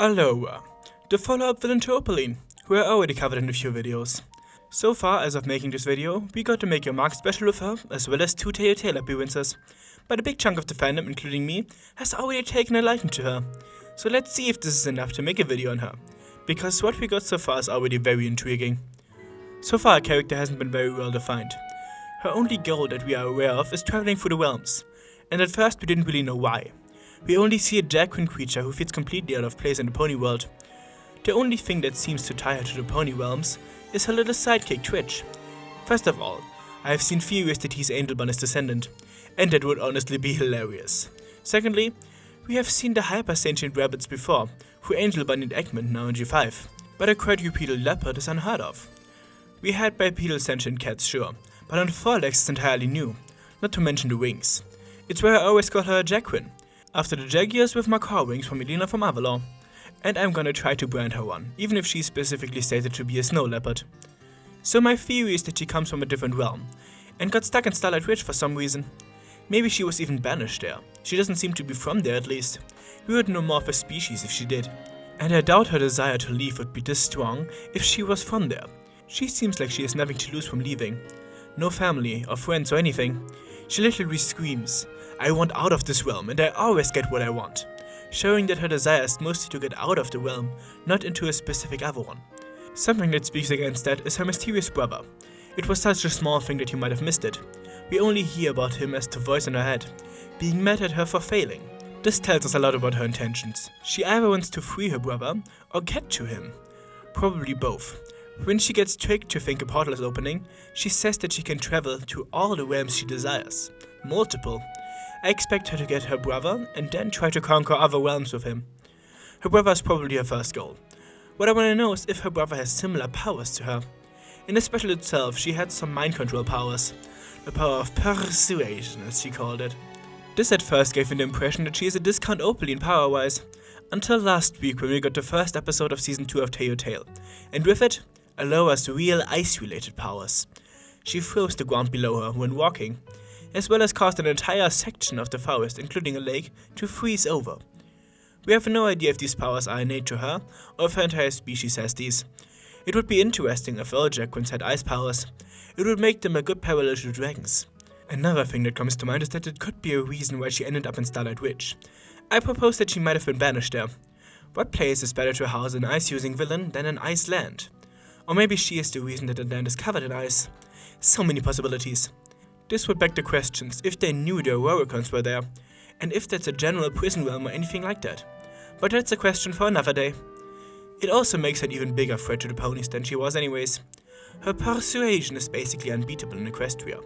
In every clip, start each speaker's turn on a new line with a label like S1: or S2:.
S1: Allura, the follow-up villain to Opaline, who I already covered in a few videos. So far, as of making this video, we got to make a Mark special with her, as well as 2 Telltale appearances, but a big chunk of the fandom, including me, has already taken a liking to her. So let's see if this is enough to make a video on her, because what we got so far is already very intriguing. So far, her character hasn't been very well defined. Her only goal that we are aware of is traveling through the realms, and at first we didn't really know why. We only see a drag creature who feels completely out of place in the pony world. The only thing that seems to tie her to the pony realms is her little sidekick Twitch. First of all, I have seen theories that he's Angelbun's descendant, and that would honestly be hilarious. Secondly, we have seen the hyper-sentient rabbits before, through Angelbun and Eggman now in G5, but a quadrupedal leopard is unheard of. We had bipedal sentient cats, sure, but on the forelegs it's entirely new, not to mention the wings. It's where I always call her a Jacquin, after the Jaguars with macaw wings from Elena from Avalon. And I'm gonna try to brand her one, even if she's specifically stated to be a snow leopard. So my theory is that she comes from a different realm, and got stuck in Starlight Ridge for some reason. Maybe she was even banished there. She doesn't seem to be from there at least. We would know more of her species if she did. And I doubt her desire to leave would be this strong if she was from there. She seems like she has nothing to lose from leaving. No family or friends or anything. She literally screams, "I want out of this realm and I always get what I want," showing that her desire is mostly to get out of the realm, not into a specific other one. Something that speaks against that is her mysterious brother. It was such a small thing that you might have missed it. We only hear about him as the voice in her head, being mad at her for failing. This tells us a lot about her intentions. She either wants to free her brother or get to him. Probably both. When she gets tricked to think a portal is opening, she says that she can travel to all the realms she desires. Multiple. I expect her to get her brother and then try to conquer other realms with him. Her brother is probably her first goal. What I want to know is if her brother has similar powers to her. In the special itself, she had some mind control powers. The power of Purr-suasion, as she called it. This at first gave me the impression that she is a discount Opaline power-wise. Until last week when we got the first episode of Season 2 of Telltale. And with it, Allura's real ice-related powers. She froze the ground below her when walking, as well as caused an entire section of the forest, including a lake, to freeze over. We have no idea if these powers are innate to her, or if her entire species has these. It would be interesting if all Jacquins had ice powers. It would make them a good parallel to dragons. Another thing that comes to mind is that it could be a reason why she ended up in Starlight Ridge. I propose that she might have been banished there. What place is better to house an ice-using villain than an ice land? Or maybe she is the reason that the land is covered in ice. So many possibilities. This would beg the questions if they knew the Auroricons were there, and if that's a general prison realm or anything like that. But that's a question for another day. It also makes her an even bigger threat to the ponies than she was anyways. Her Purr-suasion is basically unbeatable in Equestria,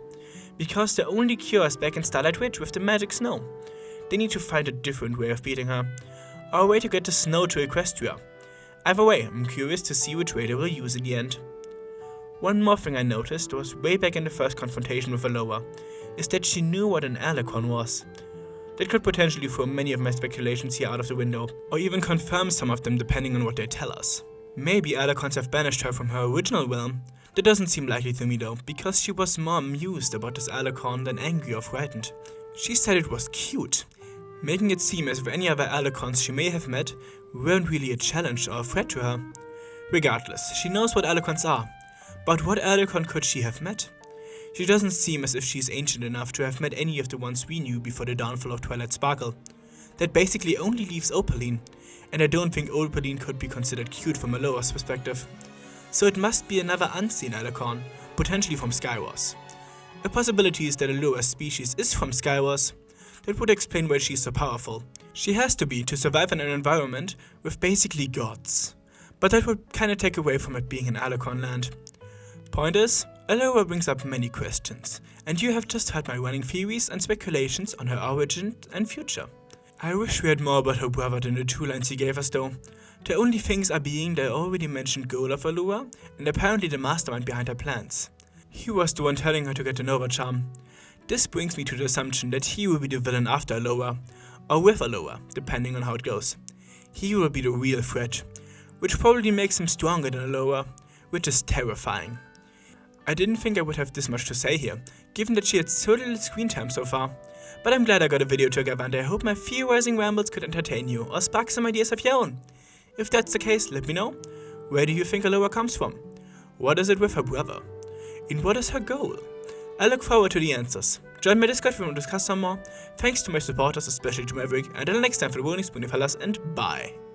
S1: because the only cure is back in Starlight Ridge with the magic snow. They need to find a different way of beating her, or a way to get the snow to Equestria. Either way, I'm curious to see which way they will use in the end. One more thing I noticed was way back in the first confrontation with Allura, is that she knew what an Alicon was. That could potentially throw many of my speculations here out of the window, or even confirm some of them depending on what they tell us. Maybe Alicons have banished her from her original realm. That doesn't seem likely to me though, because she was more amused about this Alicon than angry or frightened. She said it was cute, making it seem as if any other Alicons she may have met weren't really a challenge or a threat to her. Regardless, she knows what Alicons are. But what Alicon could she have met? She doesn't seem as if she's ancient enough to have met any of the ones we knew before the downfall of Twilight Sparkle. That basically only leaves Opaline, and I don't think Opaline could be considered cute from Allura's perspective. So it must be another unseen Alicon, potentially from Skywars. A possibility is that Allura's species is from Skywars. That would explain why she's so powerful. She has to be to survive in an environment with basically gods. But that would kinda take away from it being an Alicon land. Point is, Allura brings up many questions, and you have just heard my running theories and speculations on her origin and future. I wish we had more about her brother than the 2 lines he gave us though. The only things are being the already mentioned goal of Allura, and apparently the mastermind behind her plans. He was the one telling her to get the Nova Charm. This brings me to the assumption that he will be the villain after Allura, or with Allura, depending on how it goes. He will be the real threat, which probably makes him stronger than Allura, which is terrifying. I didn't think I would have this much to say here, given that she had so little screen time so far. But I'm glad I got a video together, and I hope my theorizing rambles could entertain you or spark some ideas of your own. If that's the case, let me know. Where do you think Allura comes from? What is it with her brother? And what is her goal? I look forward to the answers. Join my Discord if you want to discuss some more. Thanks to my supporters, especially to Maverick, and until next time for the Rolling Spoony fellas, and bye.